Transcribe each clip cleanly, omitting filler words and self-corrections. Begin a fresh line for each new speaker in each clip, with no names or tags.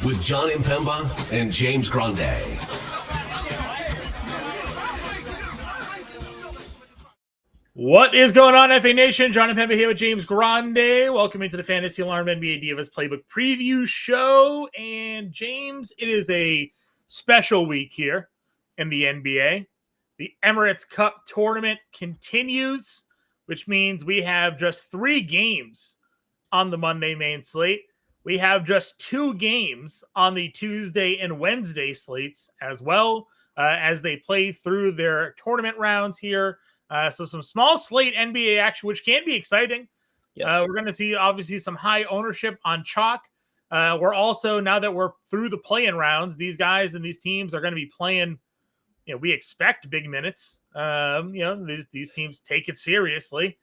with Jon Impemba and James Grande.
What is going on, FA Nation? Jon Impemba here with James Grande. Welcome into the Fantasy Alarm NBA DFS Playbook Preview Show. And James, it is a special week here in the NBA. The Emirates Cup tournament continues, which means we have just 3 games on the Monday main slate. We have just 2 games on the Tuesday and Wednesday slates as well, as they play through their tournament rounds here. So some small slate NBA action, which can be exciting.
Yes.
We're going to see, obviously, some high ownership on chalk. We're also, now that we're through the play-in rounds, these guys and these teams are going to be playing, we expect big minutes. These teams take it seriously.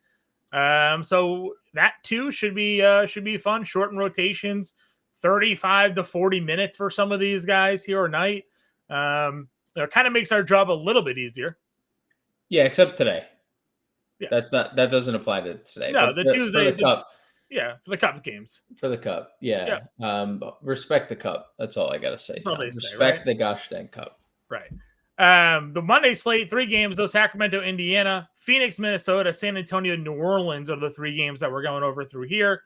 So that too should be fun. Shortened rotations, 35 to 40 minutes for some of these guys here a night. It kind of makes our job a little bit easier.
Yeah, except today.
Yeah.
That doesn't apply to today.
No,
but
Tuesday
for the cup.
Yeah, for the cup games.
For the cup, yeah. Respect the cup. That's all I gotta say.
That's all they say,
Respect
right?
the gosh dang cup.
Right. The Monday slate, 3 games, though: Sacramento, Indiana, Phoenix, Minnesota, San Antonio, New Orleans are the 3 games that we're going over through here.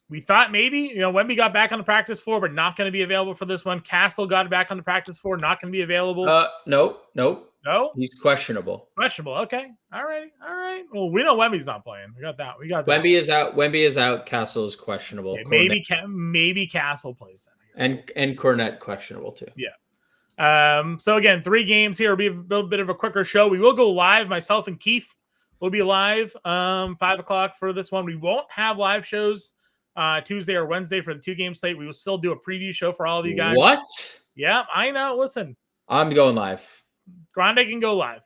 We thought maybe, Wemby got back on the practice floor, but not going to be available for this one. Castle got back on the practice floor, not going to be available.
Nope.
No?
He's questionable.
Questionable. Okay. All right. Well, we know Wemby's not playing. We got that.
Wemby is out. Wemby is out. Castle is questionable.
Yeah, maybe Castle plays then.
And Cornette questionable too.
Yeah. So again, 3 games here. It'll be a little bit of a quicker show. We will go live. Myself and Keith will be live 5 o'clock for this one. We won't have live shows Tuesday or Wednesday for the 2-game slate. We will still do a preview show for all of you guys.
What?
Yeah, I know. Listen,
I'm going live.
Grande can go live.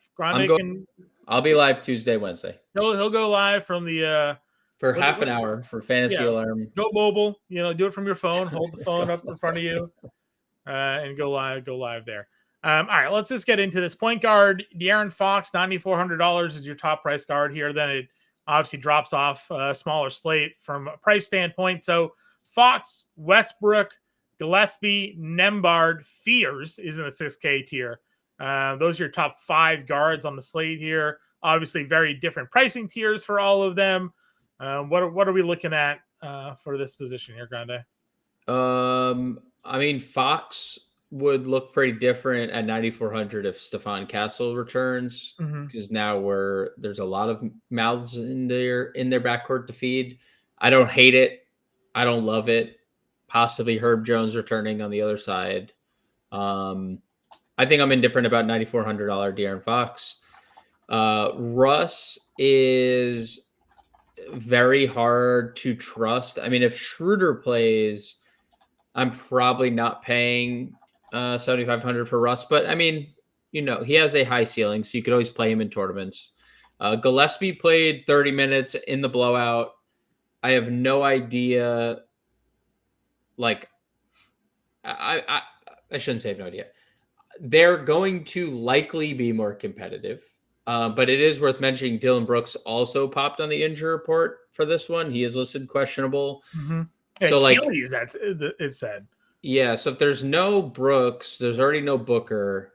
I'll be live Tuesday, Wednesday.
He'll go live from the
for half an hour for Fantasy Alarm.
Go mobile. Do it from your phone. Hold the phone up in front of you, and go live there. All right, let's just get into this. Point guard De'Aaron Fox, $9,400 is your top price guard here. Then it obviously drops off a smaller slate from a price standpoint. So Fox, Westbrook, Gillespie, Nembhard, Fears is in the 6K tier. Those are your top 5 guards on the slate here. Obviously, very different pricing tiers for all of them. What are we looking at for this position here, Grande?
I mean, Fox would look pretty different at 9,400 if Stephon Castle returns, because now there's a lot of mouths in their backcourt to feed. I don't hate it. I don't love it. Possibly Herb Jones returning on the other side. I think I'm indifferent about $9,400 De'Aaron Fox. Russ is very hard to trust. I mean, if Schroeder plays, I'm probably not paying $7,500 for Russ, but I mean, he has a high ceiling, so you could always play him in tournaments. Gillespie played 30 minutes in the blowout. I have no idea. Like, I shouldn't say I have no idea. They're going to likely be more competitive, but it is worth mentioning Dylan Brooks also popped on the injury report for this one. He is listed questionable.
So, it said.
Yeah, so if there's no Brooks, there's already no Booker.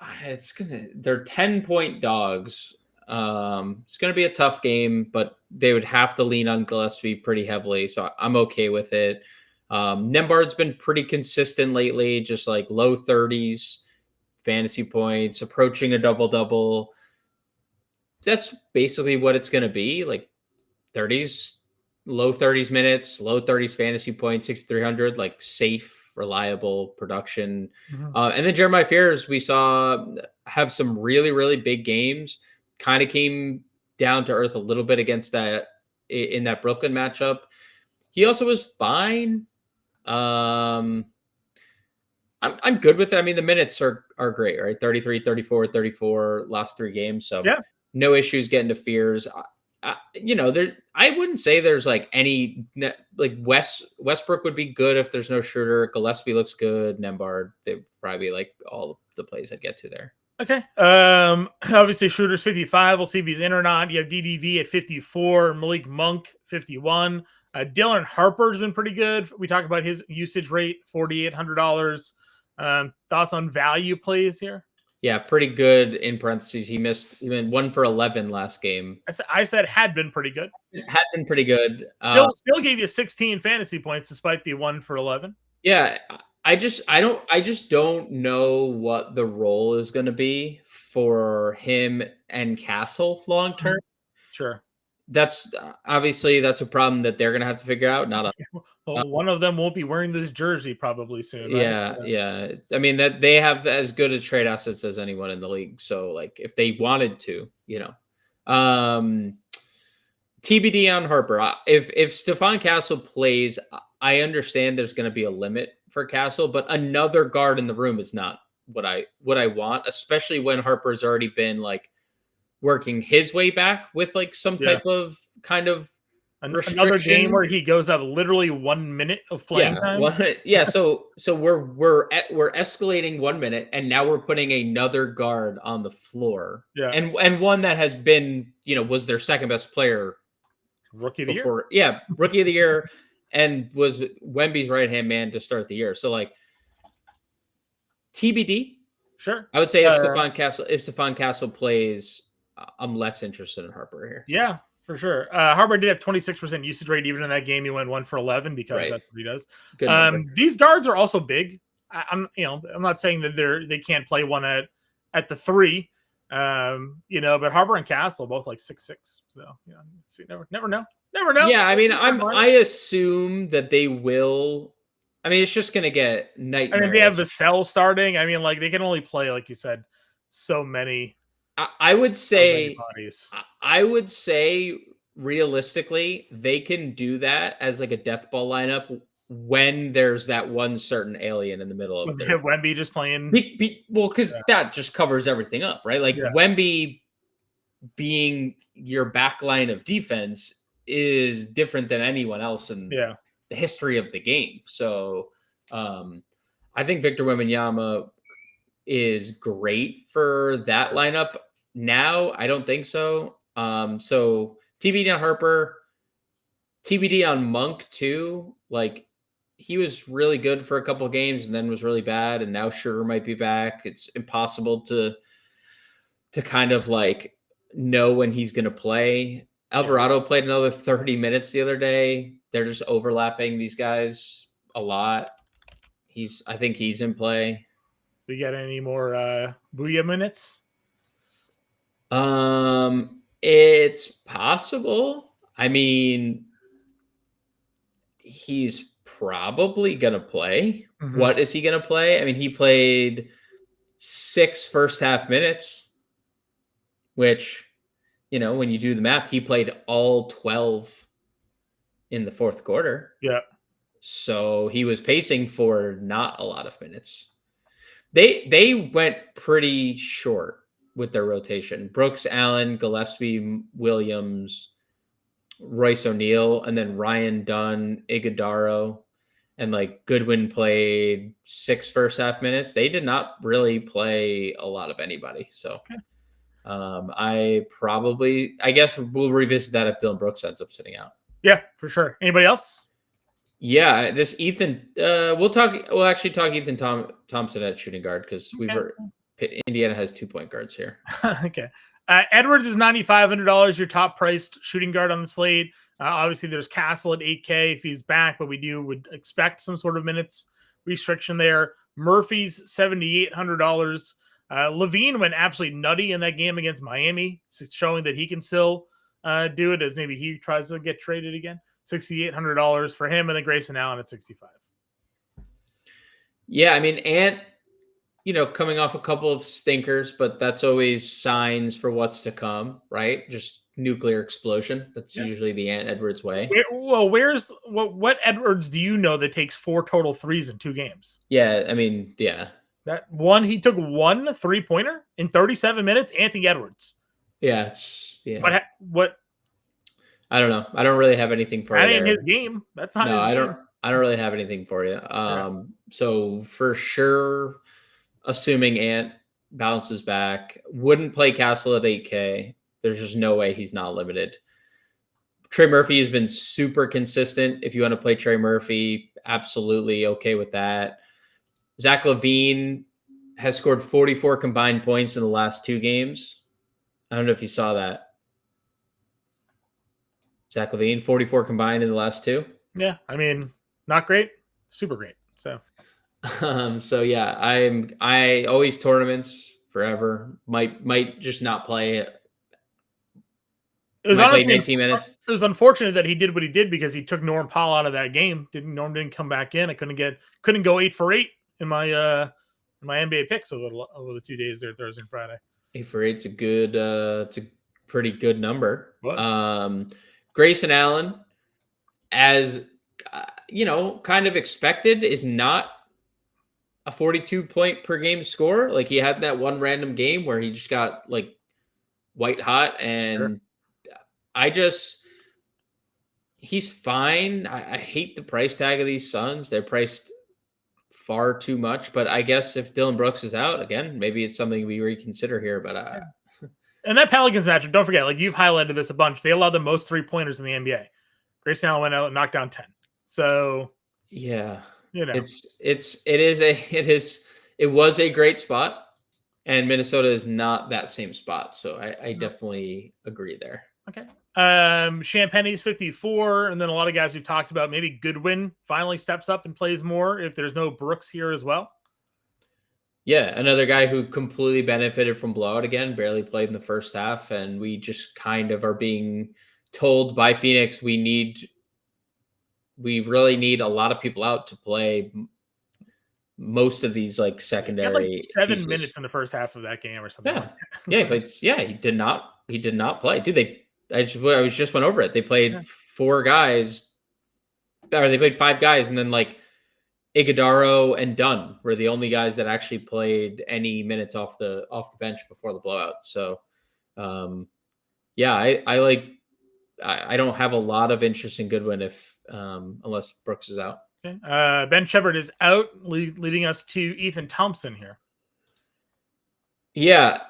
They're 10-point dogs. It's gonna be a tough game, but they would have to lean on Gillespie pretty heavily, so I'm okay with it. Nembhard's been pretty consistent lately, just like low 30s fantasy points, approaching a double-double. That's basically what it's going to be, like 30s, low 30s minutes, low 30s fantasy points, 6,300, like safe, reliable production. And then Jeremiah Fears, we saw have some really, really big games, kind of came down to earth a little bit against that in that Brooklyn matchup. He also was fine. I'm good with it. I mean, the minutes are great, right? 33, 34, 34 last 3 games. So no issues getting to Fears. I wouldn't say there's like any, like Westbrook would be good if there's no Schroeder. Gillespie looks good. Nembhard, they probably be like all the plays I'd get to there.
Okay. Obviously Schroeder's 55. We'll see if he's in or not. You have DDV at 54, Malik Monk 51. Dylan Harper's been pretty good. We talked about his usage rate, $4,800. Thoughts on value plays here?
Yeah, pretty good. In parentheses, he went 1 for 11 last game.
I said had been pretty good.
Had been pretty good.
Still gave you 16 fantasy points despite the 1 for 11.
Yeah, I just don't know what the role is going to be for him and Castle long term.
Sure.
That's obviously that's a problem that they're going to have to figure out. Not a
Well, one of them won't be wearing this jersey probably soon. Right?
Yeah. I mean that they have as good a trade assets as anyone in the league. So like if they wanted to, TBD on Harper. If Stephon Castle plays, I understand there's going to be a limit for Castle, but another guard in the room is not what I want, especially when Harper's already been like working his way back with like some type of kind of
another game where he goes up literally 1 minute of playing time.
So we're escalating 1 minute, and now we're putting another guard on the floor.
Yeah,
and one that has been was their second best player,
rookie of the year.
Yeah, rookie of the year, and was Wemby's right hand man to start the year. So like TBD.
Sure,
I would say if Stephon Castle plays, I'm less interested in Harper here.
Yeah, for sure. Harper did have 26% usage rate even in that game. He went 1 for 11 because that's what he does. These guards are also big. I'm not saying that they can't play one at the 3. But Harper and Castle both like 6'6". So so you never know.
Yeah, I mean, I assume that they will. I mean, it's just gonna get nightmare.
I mean, they have the cell starting. I mean, like they can only play, like you said, so many.
I would say realistically, they can do that as like a death ball lineup when there's that one certain alien in the middle of it.
Wemby just playing.
Because that just covers everything up, right? Like Wemby being your back line of defense is different than anyone else in the history of the game. So I think Victor Wembanyama is great for that lineup. Now, I don't think so. So TBD on Harper, TBD on Monk too. Like he was really good for a couple of games and then was really bad. And now Sugar might be back. It's impossible to kind of like know when he's going to play. Alvarado played another 30 minutes the other day. They're just overlapping these guys a lot. I think he's in play.
We got any more Booyah minutes?
It's possible. I mean, he's probably gonna play. Mm-hmm. What is he gonna play? I mean, he played 6 first half minutes, which, when you do the math, he played all 12 in the fourth quarter.
Yeah. So
he was pacing for not a lot of minutes. They went pretty short with their rotation. Brooks, Allen, Gillespie, Williams, Royce O'Neal, and then Ryan Dunn, Iguodaro, and like Goodwin played 6 first half minutes. They did not really play a lot of anybody. So I guess we'll revisit that if Dylan Brooks ends up sitting out.
Yeah, for sure. Anybody else?
Yeah, this Ethan. We'll actually talk Ethan Thompson at shooting guard because Indiana has 2-point guards here.
Okay. Edwards is $9,500, your top priced shooting guard on the slate. Obviously, there's Castle at $8K if he's back, but we would expect some sort of minutes restriction there. Murphy's $7,800. Levine went absolutely nutty in that game against Miami, showing that he can still do it as maybe he tries to get traded again. $6,800 for him, and then Grayson Allen at $65.
Yeah, I mean, Ant, coming off a couple of stinkers, but that's always signs for what's to come, right? Just nuclear explosion. That's usually the Ant Edwards way.
What Edwards do you know that takes 4 total threes in 2 games?
Yeah, I mean, yeah.
That one, he took 1 3-pointer in 37 minutes. Anthony Edwards.
Yeah,
What?
I don't know. I don't really have anything for you.
That ain't his game. That's not his game.
I don't really have anything for you. So for sure, assuming Ant bounces back, wouldn't play Castle at $8K. There's just no way he's not limited. Trey Murphy has been super consistent. If you want to play Trey Murphy, absolutely okay with that. Zach LaVine has scored 44 combined points in the last 2 games. I don't know if you saw that. Zach LaVine, 44 combined in the last 2.
Yeah, I mean, not great, super great. So
yeah, I always tournaments forever. Might just not play it.
It was
Might play
honestly
19 minutes.
It was unfortunate that he did what he did because he took Norm Powell out of that game. Norm didn't come back in. I couldn't go 8 for 8 in my NBA picks over the 2 days there, Thursday and Friday.
8 for 8's a good it's a pretty good number.
Was.
Grayson Allen, as kind of expected, is not a 42 point per game scorer. Like, he had that one random game where he just got like white hot, and sure. He's fine. I hate the price tag of these Suns. They're priced far too much, but I guess if Dylan Brooks is out again, maybe it's something we reconsider here. But
and that Pelicans matchup, don't forget, like you've highlighted this a bunch, they allowed the most 3-pointers in the NBA. Grayson Allen went out and knocked down 10. So
yeah,
it
was a great spot, and Minnesota is not that same spot. So I definitely agree there.
Okay. Champagne's 54, and then a lot of guys we've talked about. Maybe Goodwin finally steps up and plays more if there's no Brooks here as well.
Yeah, another guy who completely benefited from blowout again, barely played in the first half, and we just kind of are being told by Phoenix we really need a lot of people out to play most of these like secondary.
He had like 7 minutes in the first half of that game or something.
Yeah, he did not play. Dude, I just went over it. They played 4 guys, or they played 5 guys, and then like Iguodaro and Dunn were the only guys that actually played any minutes off the bench before the blowout. So, I don't have a lot of interest in Goodwin unless Brooks is out.
Okay. Ben Shepard is out, leading us to Ethan Thompson here.
Yeah,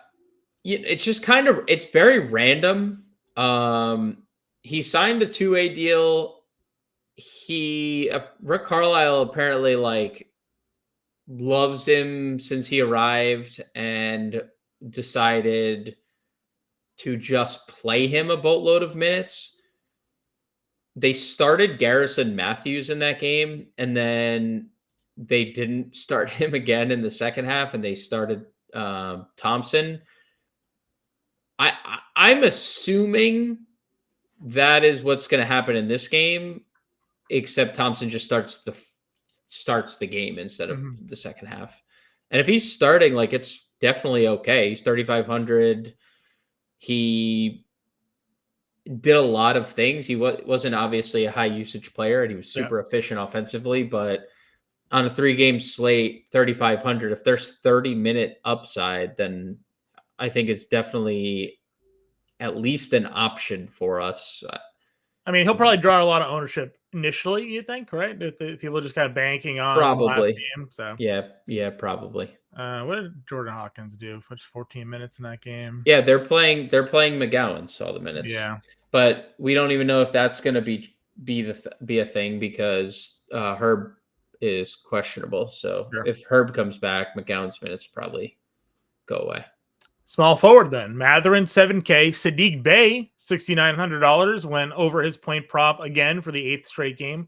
it's just it's very random. He signed a 2-way deal. Rick Carlisle apparently like loves him since he arrived and decided to just play him a boatload of minutes. They started Garrison Matthews in that game, and then they didn't start him again in the second half, and they started Thompson. I'm assuming that is what's going to happen in this game, except Thompson just starts the game instead of the second half. And if he's starting, like, it's definitely okay. He's 3,500. He did a lot of things. He wasn't obviously a high usage player, and he was super efficient offensively, but on a 3-game slate, 3,500, if there's 30-minute upside, then I think it's definitely at least an option for us.
I mean, he'll probably draw a lot of ownership initially, you think, right? If people are just kind of banking on
probably
the last game, so
yeah, probably.
What did Jordan Hawkins do? 14 minutes in that game.
Yeah, they're playing McGowan all the minutes.
Yeah,
but we don't even know if that's going to be a thing because Herb is questionable. So if Herb comes back, McGowan's minutes probably go away.
Small forward then. Matherin, 7K. Sadiq Bey, $6,900, went over his point prop again for the 8th straight game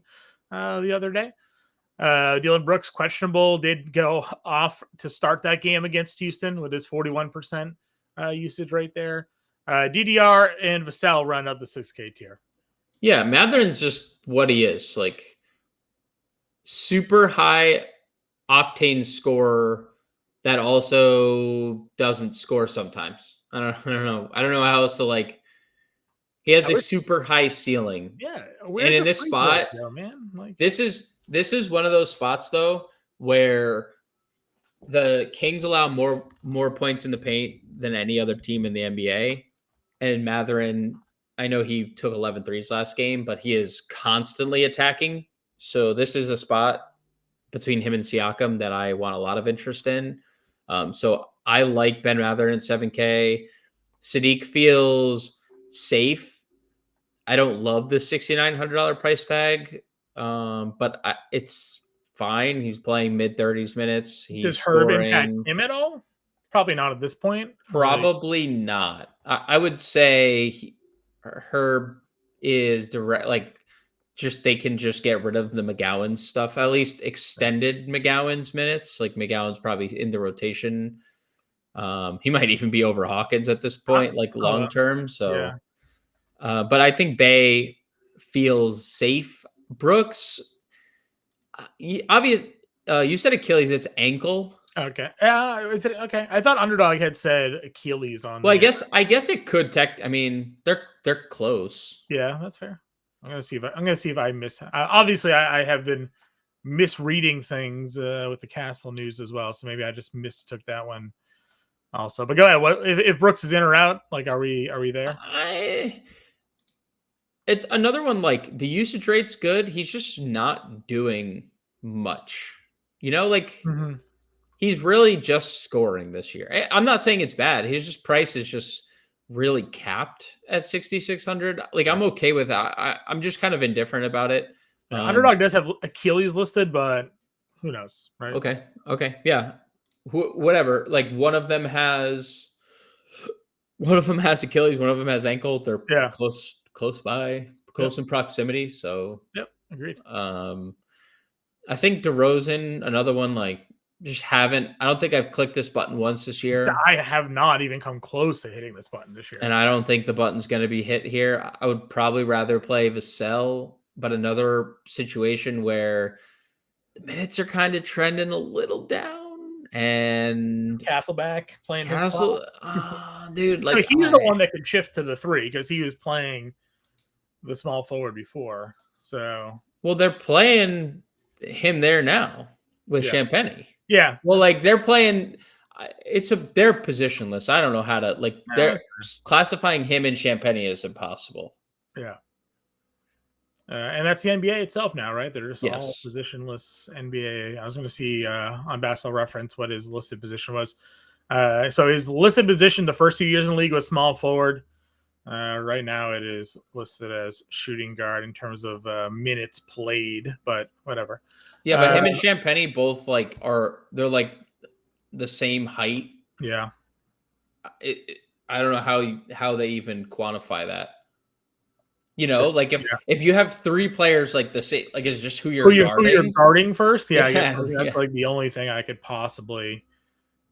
the other day. Dylan Brooks, questionable, did go off to start that game against Houston with his 41% usage right there. DDR and Vassell run up the 6K tier.
Yeah, Matherin's just what he is. Like, super high octane scorer that also doesn't score sometimes. I don't know how else to like. He has a super high ceiling.
Yeah,
and in this spot,
man, like
this is one of those spots though where the Kings allow more points in the paint than any other team in the NBA. And Matherin, I know he took 11 threes last game, but he is constantly attacking. So this is a spot between him and Siakam that I want a lot of interest in. So I like Ben Matherin at 7K. Sadiq feels safe. I don't love the $6,900 price tag, but it's fine. He's playing mid-30s minutes.
Does
He's
Herb impact
scoring.
him at all? Probably not at this point.
Probably not. I would say Herb is direct, like just they can just get rid of the McGowan stuff, at least extended McGowan's minutes. Like McGowan's probably in the rotation. He might even be over Hawkins at this point, like long term.
Yeah.
So, but I think Bay feels safe. Brooks, obvious. You said Achilles, it's ankle.
Okay. Is it okay? I thought Underdog had said Achilles on.
Well, I guess it could I mean, they're close.
Yeah, that's fair. I'm gonna see if I miss. Obviously, I have been misreading things with the Castle news as well, so maybe I just mistook that one also. But go ahead. What if Brooks is in or out? Like, are we there?
It's another one. Like the usage rate's good. He's just not doing much. Like.
Mm-hmm.
He's really just scoring this year. I'm not saying it's bad. His just price is just really capped at 6,600. Like I'm okay with that. I'm just kind of indifferent about it.
Underdog does have Achilles listed, but who knows, right?
Okay, yeah, whatever. Like one of them has Achilles, one of them has ankle. They're close by, close in proximity. So
agreed.
I think DeRozan, another one like. I don't think I've clicked this button once this year.
I have not even come close to hitting this button this year.
And I don't think the button's going to be hit here. I would probably rather play Vassell, but another situation where the minutes are kind of trending a little down. And
Castleback playing
Castle, dude, like
he's the one that could shift to the 3 because he was playing the small forward before. So
they're playing him there now with Champagny.
Yeah.
Well, like they're playing, they're positionless. I don't know how to they're classifying him in Champagny is impossible.
Yeah. And that's the NBA itself now, right? They're just all
Yes.
positionless NBA. I was going to see on Basketball Reference what his listed position was. So his listed position the first 2 years in the league was small forward. Right now it is listed as shooting guard in terms of minutes played, but whatever.
Yeah, but him and Champagny both they're like the same height.
Yeah.
I don't know how they even quantify that. Like if you have 3 players like the same, like it's just who you're
guarding first. Yeah, I guess
Yeah.
that's like the only thing I could possibly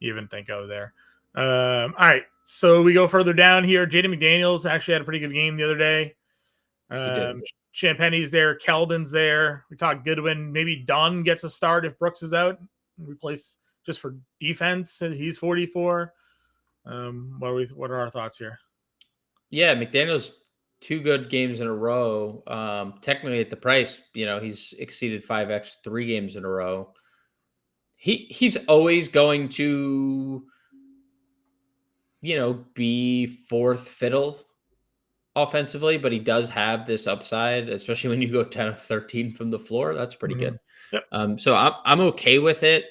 even think of there. All right, so we go further down here. Jaden McDaniels actually had a pretty good game the other day. Champagny's there, Keldon's there. We talked Goodwin. Maybe Dunn gets a start if Brooks is out. Replace just for defense. He's 44. What are our thoughts here?
Yeah, McDaniels 2 good games in a row. Technically at the price, he's exceeded 5x 3 games in a row. He's always going to be fourth fiddle offensively, but he does have this upside, especially when you go 10 of 13 from the floor. That's pretty good.
Yep.
So I'm okay with it.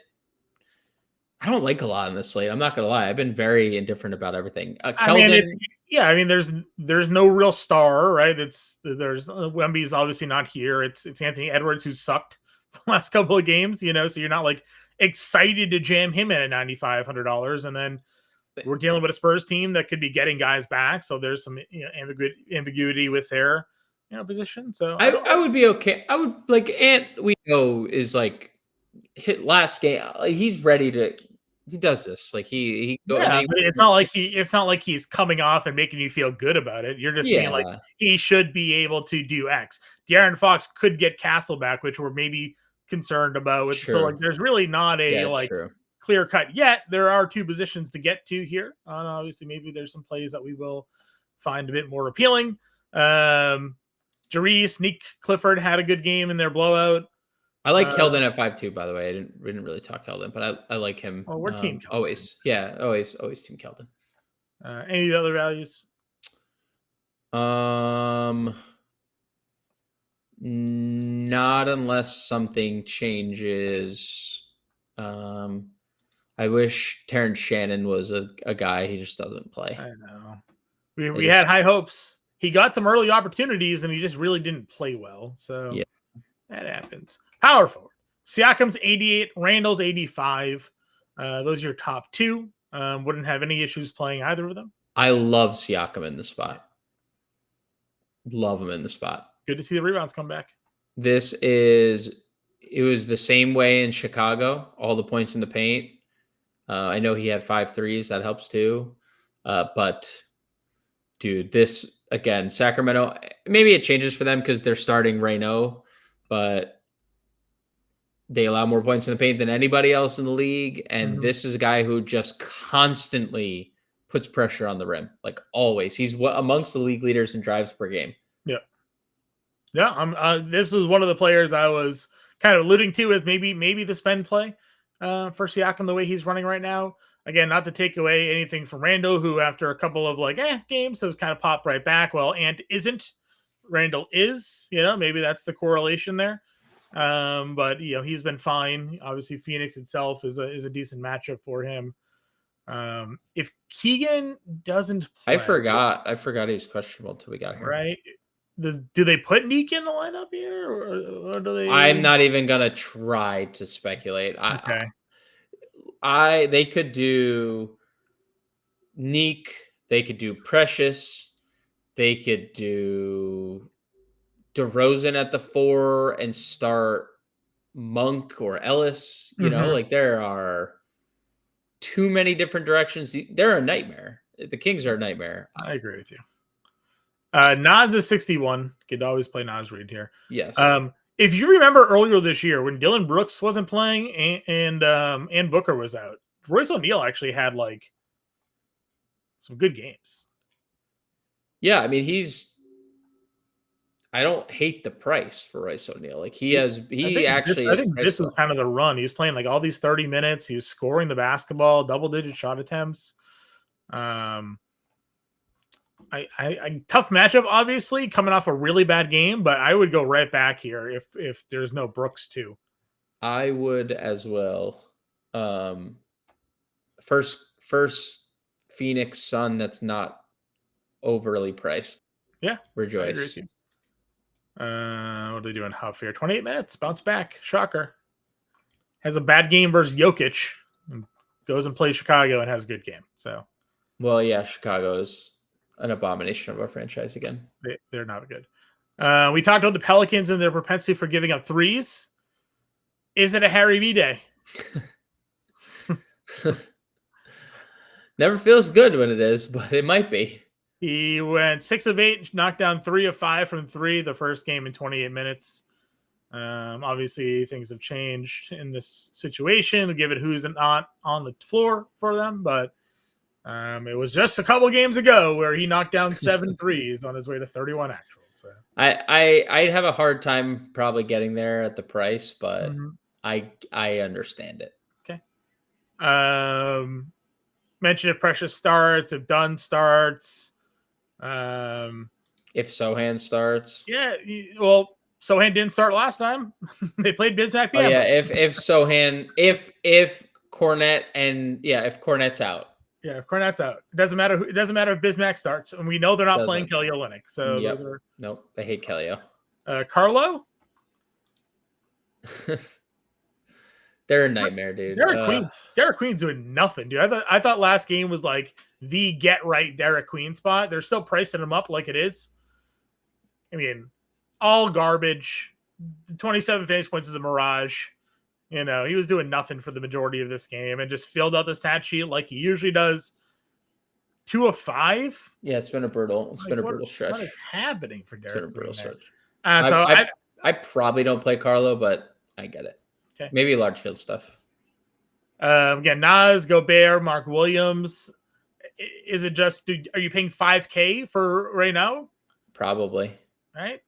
I don't like a lot on this slate. I'm not gonna lie. I've been very indifferent about everying.
Keldon, there's no real star, right? There's Wemby's obviously not here. It's Anthony Edwards who sucked the last couple of games, so you're not like excited to jam him in at $9,500, and then we're dealing with a Spurs team that could be getting guys back, so there's some ambiguity with their position. So
I would be okay. I would like we know is like hit last game. He's ready to. He does this like he goes.
Yeah, but it's not like he's coming off and making you feel good about it. You're just being like he should be able to do X. De'Aaron Fox could get Castle back, which we're maybe concerned about. So like, there's really not a clear cut yet. There are 2 positions to get to here. Obviously, maybe there's some plays that we will find a bit more appealing. Jarice, Nick Clifford had a good game in their blowout.
I like Keldon at 5-2, by the way. We didn't really talk Keldon, but I like him.
Oh, we're team Keldon.
Always. Yeah, always team Keldon.
Any other values?
Not unless something changes. I wish Terrence Shannon was a guy. He just doesn't play.
I know. We had high hopes. he got some early opportunities and he just really didn't play well. So
Yeah.
that happens. Power forward. Siakam's 88, Randall's 85. Those are your top two. Wouldn't have any issues playing either of them.
I love Siakam in the spot. Love him in the spot.
Good to see the rebounds come back.
It was the same way in Chicago, all the points in the paint. I know he had 5 threes. That helps too. But dude, this again, Sacramento, maybe it changes for them because they're starting Reyno, but they allow more points in the paint than anybody else in the league. And this is a guy who just constantly puts pressure on the rim, like always. He's amongst the league leaders in drives per game.
Yeah. Yeah. This was one of the players I was kind of alluding to as maybe the spend play for Siakam the way he's running right now. Again, not to take away anything from Randall, who after a couple of games has kind of popped right back. Well, Ant isn't. Randall is, maybe that's the correlation there. But he's been fine. Obviously, Phoenix itself is a decent matchup for him. If Keegan doesn't play,
I forgot he was questionable until we got here.
Right? Do they put Neek in the lineup here, or do they?
I'm not even gonna try to speculate.
Okay.
They could do Neek. They could do Precious. They could do DeRozan at the 4 and start Monk or Ellis. There are too many different directions. They're a nightmare. The Kings are a nightmare.
I agree with you. Nas is 61. Could always play Nas Reed here.
Yes.
If you remember earlier this year when Dylan Brooks wasn't playing and Booker was out, Royce O'Neal actually had some good games.
Yeah, I mean I don't hate the price for Royce O'Neal. I think
this was kind of the run. He was playing all these 30 minutes. He was scoring the basketball, double-digit shot attempts. Tough matchup, obviously, coming off a really bad game, but I would go right back here if there's no Brooks too.
I would as well. First Phoenix Sun that's not overly priced.
Yeah,
rejoice.
What are they doing? Huff here? 28 minutes, bounce back. Shocker. Has a bad game versus Jokic, and goes and plays Chicago and has a good game. So,
well, yeah, Chicago is an abomination of a franchise again.
They're not good. We talked about the Pelicans and their propensity for giving up threes. Is it a Harry B day?
Never feels good when it is, but it might be.
He went 6 of 8, knocked down 3 of 5 from 3 the first game in 28 minutes. Obviously, things have changed in this situation, given who's not on the floor for them. But it was just a couple games ago where he knocked down 7 threes on his way to 31 actuals. So
I have a hard time probably getting there at the price, but I understand it.
Okay. Mention if Precious starts, if Dunn starts.
If Sohan starts.
Yeah, well, Sohan didn't start last time. They played Bismack.
Oh, yeah, if Sohan, if Cornet if Cornet's out.
Yeah, if Cornet's out. It doesn't matter if Bismack starts. And we know they're not playing Kelly Olynyk. So
nope, they hate Kelly.
Carlo?
They're a nightmare, dude.
Derek Queen's doing nothing, dude. I thought last game was the get right Derek Queen spot. They're still pricing him up like it is. I mean, all garbage. The 27 fantasy points is a mirage. He was doing nothing for the majority of this game and just filled out the stat sheet like he usually does. 2 of 5.
Yeah, it's been a brutal. Brutal stretch.
What is happening for Derek?
It's been a brutal stretch.
I
probably don't play Carlo, but I get it.
Okay.
Maybe large field stuff.
Again, Nas, Gobert, Mark Williams. Is it just? Are you paying $5,000 for right now?
Probably.
Right.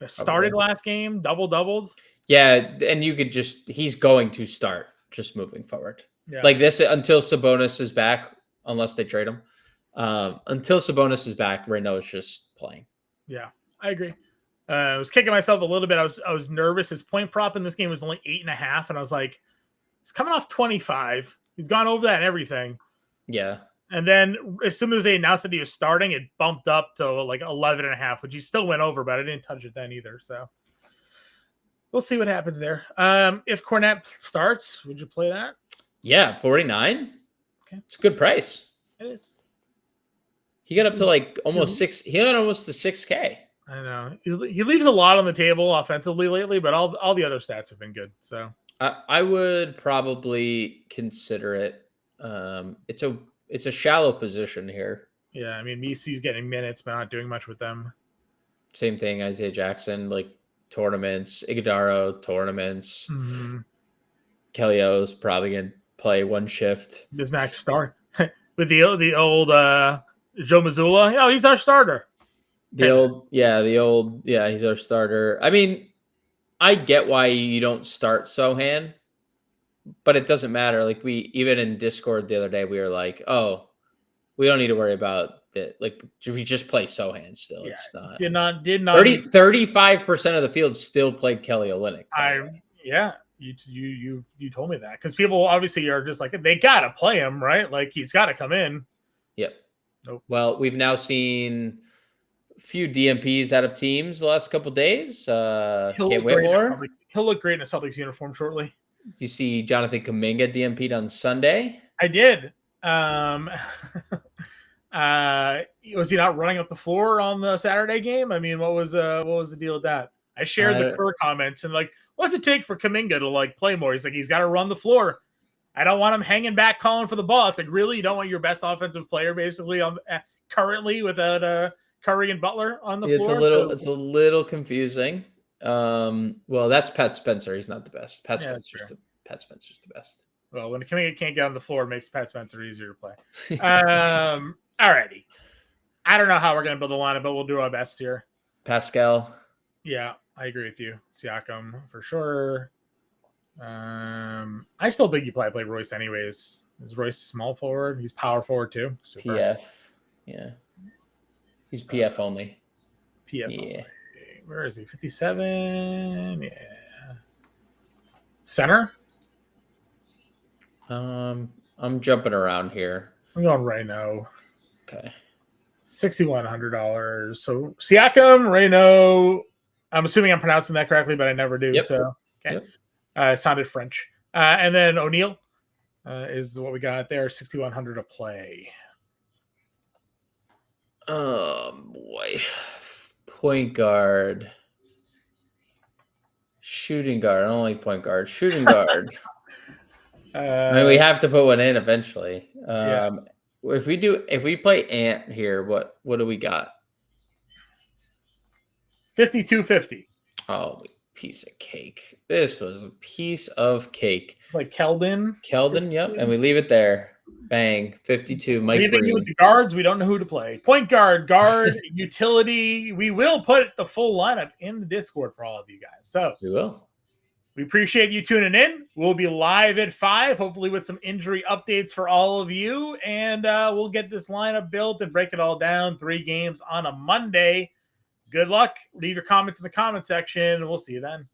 Started last game, doubled.
Yeah, and you could he's going to start just moving forward.
Yeah.
Like this until Sabonis is back, unless they trade him. Until Sabonis is back, Reyno is just playing.
Yeah, I agree. I was kicking myself a little bit. I was nervous. His point prop in this game was only 8.5, and I was like, he's coming off 25. He's gone over that and everything.
Yeah.
And then as soon as they announced that he was starting, it bumped up to like 11.5, which he still went over, but I didn't touch it then either. So we'll see what happens there. If Cornette starts, would you play that?
Yeah, 49.
Okay.
It's a good price.
It is.
He got up to like almost 6. He got almost to 6K.
I know. He leaves a lot on the table offensively lately, but all the other stats have been good. So
I would probably consider it. It's a shallow position here.
yeah, I mean, Misi's getting minutes, but not doing much with them.
Same thing, Isaiah Jackson, like tournaments, Iguodaro tournaments.
Mm-hmm.
Kelly O's probably gonna play one shift.
Does Max start with the old Joe Mazzulla? Oh, he's our starter.
He's our starter. I mean, I get why you don't start Sohan, but it doesn't matter. Like even in Discord the other day, we were like, oh, we don't need to worry about that. Like we just play Sohan still.
Yeah,
It's not
did not
35% of the field still played Kelly Olynyk.
You told me that because people obviously are just like they gotta play him, right? Like he's got to come in.
Yep.
Nope.
Well, we've now seen a few DMPs out of teams the last couple of days. Can't wait more.
He'll look great in a Celtics uniform shortly.
Do you see Jonathan Kuminga DMP'd on Sunday?
I did. Was he not running up the floor on the Saturday game? I mean, what was the deal with that? I shared the Kerr comments and like, what's it take for Kuminga to like play more? He's like, he's got to run the floor. I don't want him hanging back calling for the ball. It's like, really, you don't want your best offensive player basically on currently without Curry and Butler on the floor?
It's a little confusing. Well, that's Pat Spencer. He's not the best. Pat Spencer's the best.
Well, when Kuminga can't get on the floor, it makes Pat Spencer easier to play. Alrighty. I don't know how we're going to build a lineup, but we'll do our best here.
Pascal.
Yeah, I agree with you. Siakam for sure. I still think you probably play Royce anyways. Is Royce small forward? He's power forward too. Super.
PF. Yeah. He's PF only.
PF only. Where is he? 57? Yeah. Center?
I'm jumping around here.
I'm going Reno.
Okay.
$6,100. So Siakam, Reno. I'm assuming I'm pronouncing that correctly, but I never do. Yep. So okay. Yep. It sounded French. And then O'Neal is what we got there. 6,100 to play.
Boy. Point guard. Shooting guard. I don't like point guard. Shooting guard. I mean, we have to put one in eventually.
Yeah.
If we play Ant here, what do we got?
52.50.
Oh, piece of cake. This was a piece of cake.
Like Keldon,
yep. And we leave it there. Bang. 52. Mike
Leaving you with the guards, we don't know who to play. Point guard, utility. We will put the full lineup in the Discord for all of you guys. So
we will.
We appreciate you tuning in. We'll be live at 5, hopefully with some injury updates for all of you. And we'll get this lineup built and break it all down. 3 games on a Monday. Good luck. Leave your comments in the comment section. We'll see you then.